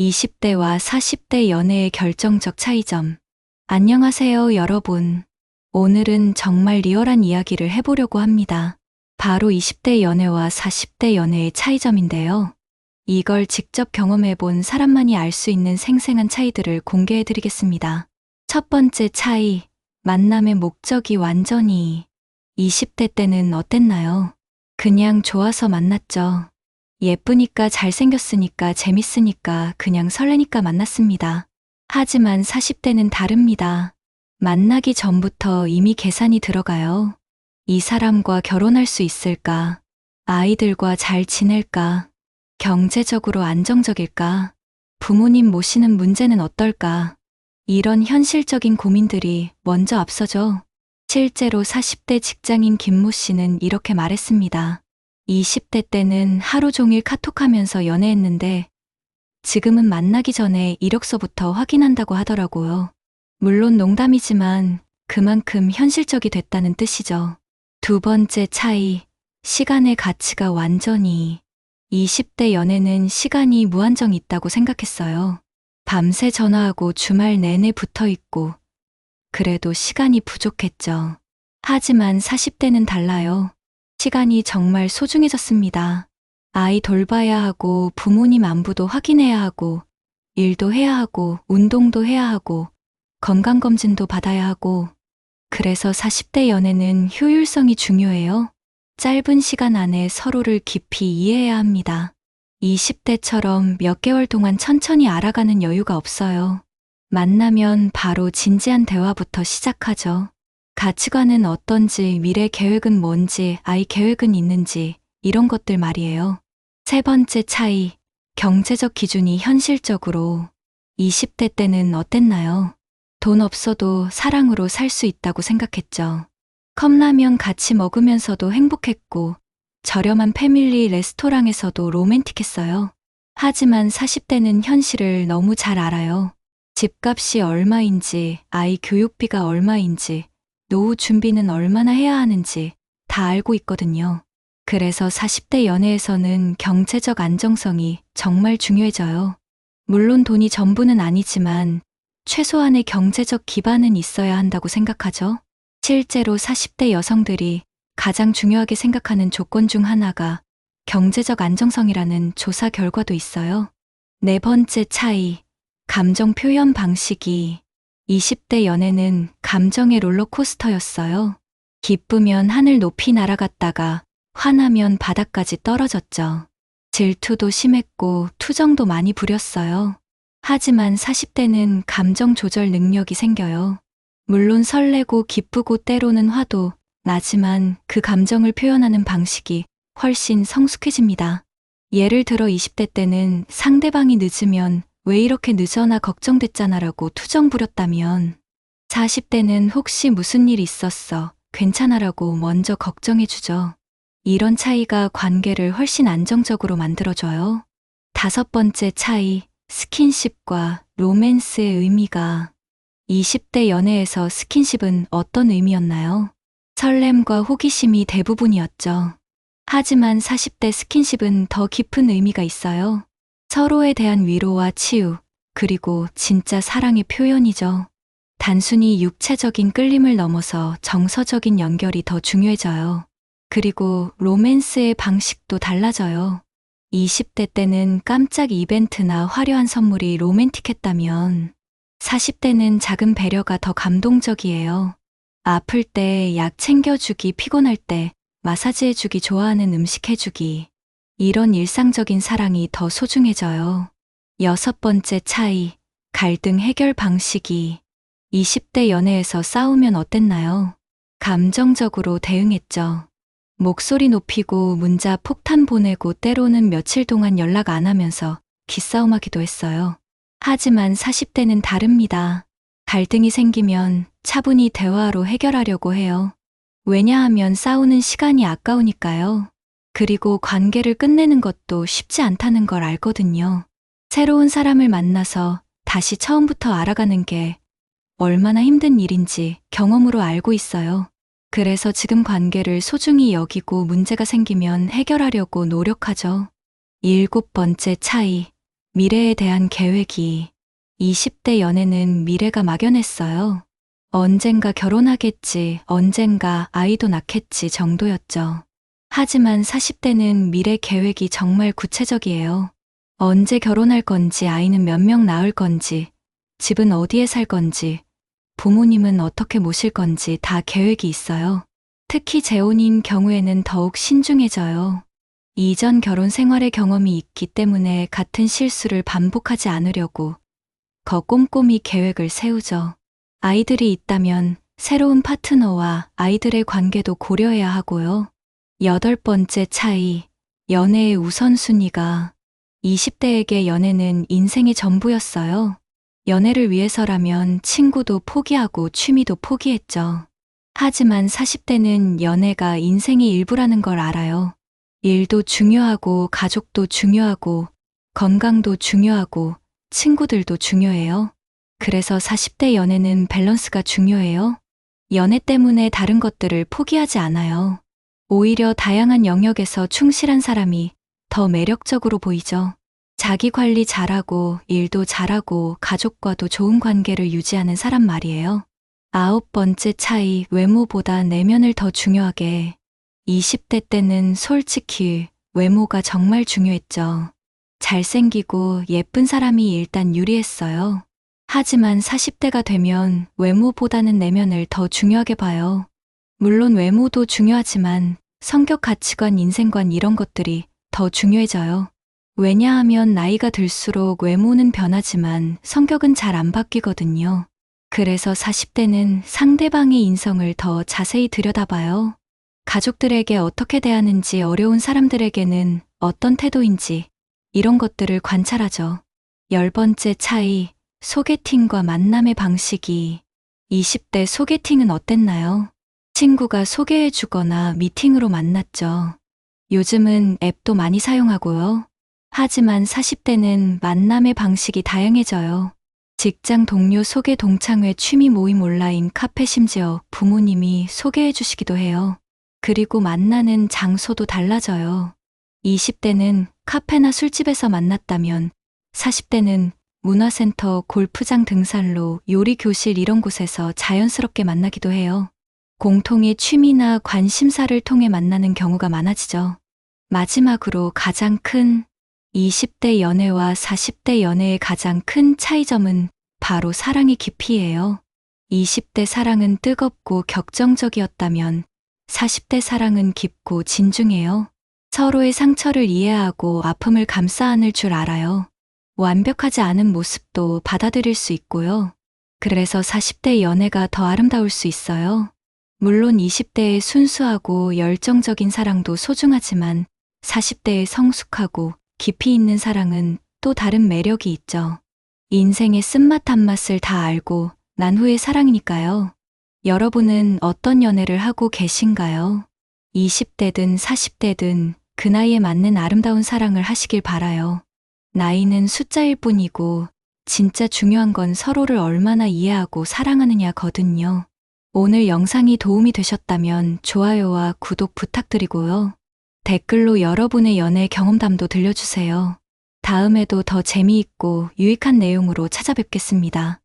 20대와 40대 연애의 결정적 차이점. 안녕하세요, 여러분. 오늘은 정말 리얼한 이야기를 해보려고 합니다. 바로 20대 연애와 40대 연애의 차이점인데요. 이걸 직접 경험해본 사람만이 알 수 있는 생생한 차이들을 공개해드리겠습니다. 첫 번째 차이, 만남의 목적이 완전히. 20대 때는 어땠나요? 그냥 좋아서 만났죠. 예쁘니까 잘생겼으니까 재밌으니까 그냥 설레니까 만났습니다. 하지만 40대는 다릅니다. 만나기 전부터 이미 계산이 들어가요. 이 사람과 결혼할 수 있을까? 아이들과 잘 지낼까? 경제적으로 안정적일까? 부모님 모시는 문제는 어떨까? 이런 현실적인 고민들이 먼저 앞서죠. 실제로 40대 직장인 김모 씨는 이렇게 말했습니다. 20대 때는 하루 종일 카톡하면서 연애했는데 지금은 만나기 전에 이력서부터 확인한다고 하더라고요. 물론 농담이지만 그만큼 현실적이 됐다는 뜻이죠. 두 번째 차이, 시간의 가치가 완전히. 20대 연애는 시간이 무한정 있다고 생각했어요. 밤새 전화하고 주말 내내 붙어 있고 그래도 시간이 부족했죠. 하지만 40대는 달라요. 시간이 정말 소중해졌습니다. 아이 돌봐야 하고 부모님 안부도 확인해야 하고 일도 해야 하고 운동도 해야 하고 건강검진도 받아야 하고 그래서 40대 연애는 효율성이 중요해요. 짧은 시간 안에 서로를 깊이 이해해야 합니다. 20대처럼 몇 개월 동안 천천히 알아가는 여유가 없어요. 만나면 바로 진지한 대화부터 시작하죠. 가치관은 어떤지, 미래 계획은 뭔지, 아이 계획은 있는지, 이런 것들 말이에요. 세 번째 차이, 경제적 기준이 현실적으로. 20대 때는 어땠나요? 돈 없어도 사랑으로 살 수 있다고 생각했죠. 컵라면 같이 먹으면서도 행복했고, 저렴한 패밀리 레스토랑에서도 로맨틱했어요. 하지만 40대는 현실을 너무 잘 알아요. 집값이 얼마인지, 아이 교육비가 얼마인지, 노후 준비는 얼마나 해야 하는지 다 알고 있거든요. 그래서 40대 연애에서는 경제적 안정성이 정말 중요해져요. 물론 돈이 전부는 아니지만 최소한의 경제적 기반은 있어야 한다고 생각하죠. 실제로 40대 여성들이 가장 중요하게 생각하는 조건 중 하나가 경제적 안정성이라는 조사 결과도 있어요. 네 번째 차이, 감정 표현 방식이. 20대 연애는 감정의 롤러코스터였어요. 기쁘면 하늘 높이 날아갔다가 화나면 바닥까지 떨어졌죠. 질투도 심했고 투정도 많이 부렸어요. 하지만 40대는 감정 조절 능력이 생겨요. 물론 설레고 기쁘고 때로는 화도 나지만 그 감정을 표현하는 방식이 훨씬 성숙해집니다. 예를 들어 20대 때는 상대방이 늦으면 왜 이렇게 늦어나 걱정됐잖아라고 투정 부렸다면 40대는 혹시 무슨 일 있었어, 괜찮아라고 먼저 걱정해주죠. 이런 차이가 관계를 훨씬 안정적으로 만들어줘요. 다섯 번째 차이, 스킨십과 로맨스의 의미가. 20대 연애에서 스킨십은 어떤 의미였나요? 설렘과 호기심이 대부분이었죠. 하지만 40대 스킨십은 더 깊은 의미가 있어요. 서로에 대한 위로와 치유, 그리고 진짜 사랑의 표현이죠. 단순히 육체적인 끌림을 넘어서 정서적인 연결이 더 중요해져요. 그리고 로맨스의 방식도 달라져요. 20대 때는 깜짝 이벤트나 화려한 선물이 로맨틱했다면 40대는 작은 배려가 더 감동적이에요. 아플 때 약 챙겨주기, 피곤할 때 마사지해주기, 좋아하는 음식 해주기. 이런 일상적인 사랑이 더 소중해져요. 여섯 번째 차이, 갈등 해결 방식이. 20대 연애에서 싸우면 어땠나요? 감정적으로 대응했죠. 목소리 높이고 문자 폭탄 보내고 때로는 며칠 동안 연락 안 하면서 기싸움하기도 했어요. 하지만 40대는 다릅니다. 갈등이 생기면 차분히 대화로 해결하려고 해요. 왜냐하면 싸우는 시간이 아까우니까요. 그리고 관계를 끝내는 것도 쉽지 않다는 걸 알거든요. 새로운 사람을 만나서 다시 처음부터 알아가는 게 얼마나 힘든 일인지 경험으로 알고 있어요. 그래서 지금 관계를 소중히 여기고 문제가 생기면 해결하려고 노력하죠. 일곱 번째 차이, 미래에 대한 계획이 20대 연애는 미래가 막연했어요. 언젠가 결혼하겠지, 언젠가 아이도 낳겠지 정도였죠. 하지만 40대는 미래 계획이 정말 구체적이에요. 언제 결혼할 건지, 아이는 몇 명 낳을 건지, 집은 어디에 살 건지, 부모님은 어떻게 모실 건지 다 계획이 있어요. 특히 재혼인 경우에는 더욱 신중해져요. 이전 결혼 생활의 경험이 있기 때문에 같은 실수를 반복하지 않으려고 더 꼼꼼히 계획을 세우죠. 아이들이 있다면 새로운 파트너와 아이들의 관계도 고려해야 하고요. 8번째 차이, 연애의 우선순위가 20대에게 연애는 인생의 전부였어요. 연애를 위해서라면 친구도 포기하고 취미도 포기했죠. 하지만 40대는 연애가 인생의 일부라는 걸 알아요. 일도 중요하고 가족도 중요하고 건강도 중요하고 친구들도 중요해요. 그래서 40대 연애는 밸런스가 중요해요. 연애 때문에 다른 것들을 포기하지 않아요. 오히려 다양한 영역에서 충실한 사람이 더 매력적으로 보이죠. 자기 관리 잘하고 일도 잘하고 가족과도 좋은 관계를 유지하는 사람 말이에요. 9번째 차이, 외모보다 내면을 더 중요하게. 20대 때는 솔직히 외모가 정말 중요했죠. 잘생기고 예쁜 사람이 일단 유리했어요. 하지만 40대가 되면 외모보다는 내면을 더 중요하게 봐요. 물론 외모도 중요하지만 성격, 가치관, 인생관 이런 것들이 더 중요해져요. 왜냐하면 나이가 들수록 외모는 변하지만 성격은 잘 안 바뀌거든요. 그래서 40대는 상대방의 인성을 더 자세히 들여다봐요. 가족들에게 어떻게 대하는지, 어려운 사람들에게는 어떤 태도인지 이런 것들을 관찰하죠. 10번째 차이, 소개팅과 만남의 방식이. 20대 소개팅은 어땠나요? 친구가 소개해주거나 미팅으로 만났죠. 요즘은 앱도 많이 사용하고요. 하지만 40대는 만남의 방식이 다양해져요. 직장 동료 소개, 동창회, 취미 모임, 온라인 카페, 심지어 부모님이 소개해 주시기도 해요. 그리고 만나는 장소도 달라져요. 20대는 카페나 술집에서 만났다면 40대는 문화센터, 골프장, 등산로, 요리 교실 이런 곳에서 자연스럽게 만나기도 해요. 공통의 취미나 관심사를 통해 만나는 경우가 많아지죠. 마지막으로 가장 큰 20대 연애와 40대 연애의 가장 큰 차이점은 바로 사랑의 깊이예요. 20대 사랑은 뜨겁고 격정적이었다면 40대 사랑은 깊고 진중해요. 서로의 상처를 이해하고 아픔을 감싸 안을 줄 알아요. 완벽하지 않은 모습도 받아들일 수 있고요. 그래서 40대 연애가 더 아름다울 수 있어요. 물론 20대의 순수하고 열정적인 사랑도 소중하지만 40대의 성숙하고 깊이 있는 사랑은 또 다른 매력이 있죠. 인생의 쓴맛 단맛을 다 알고 난 후의 사랑이니까요. 여러분은 어떤 연애를 하고 계신가요? 20대든 40대든 그 나이에 맞는 아름다운 사랑을 하시길 바라요. 나이는 숫자일 뿐이고 진짜 중요한 건 서로를 얼마나 이해하고 사랑하느냐거든요. 오늘 영상이 도움이 되셨다면 좋아요와 구독 부탁드리고요. 댓글로 여러분의 연애 경험담도 들려주세요. 다음에도 더 재미있고 유익한 내용으로 찾아뵙겠습니다.